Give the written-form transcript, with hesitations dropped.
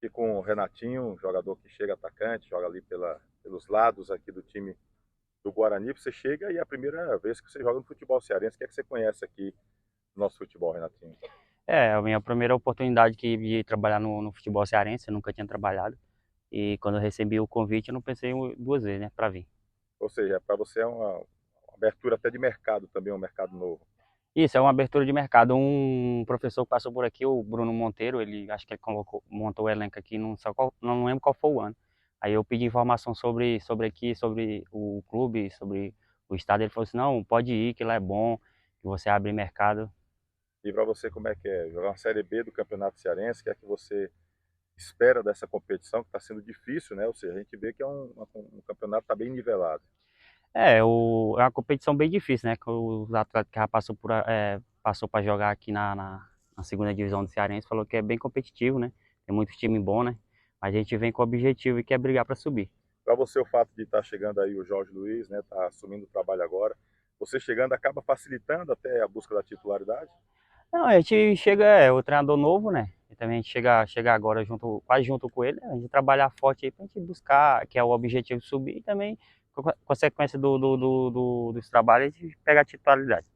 aqui com o Renatinho, um jogador que chega atacante, joga ali pelos lados aqui do time do Guarani. Você chega e é a primeira vez que você joga no futebol cearense. O que é que você conhece aqui do nosso futebol, Renatinho? É a minha primeira oportunidade de trabalhar no futebol cearense, eu nunca tinha trabalhado. E quando eu recebi o convite, eu não pensei duas vezes, né, para vir. Ou seja, para você é uma abertura até de mercado também, um mercado novo. Isso é uma abertura de mercado. Um professor que passou por aqui, o Bruno Monteiro, ele acho que ele montou o elenco aqui, não lembro qual foi o ano. Aí eu pedi informação sobre aqui, sobre o clube, sobre o estado. Ele falou assim: não, pode ir, que lá é bom, que você abre mercado. E para você, como é que é? Jogar uma Série B do Campeonato Cearense, o que é que você espera dessa competição, que está sendo difícil, né? Ou seja, a gente vê que é um campeonato que está bem nivelado. É uma competição bem difícil, né? Que os atletas que já passou para jogar aqui na segunda divisão do Cearense falou que é bem competitivo, né? Tem muito time bom, né? Mas a gente vem com o objetivo e quer brigar para subir. Para você, o fato de estar chegando aí o Jorge Luiz, né? Tá assumindo o trabalho agora. Você chegando acaba facilitando até a busca da titularidade? Não, a gente chega, o treinador novo, né? E também a gente chega agora quase junto com ele, né? A gente trabalhar forte aí pra gente buscar, que é o objetivo subir e também, consequência dos trabalhos, a gente pegar a titularidade.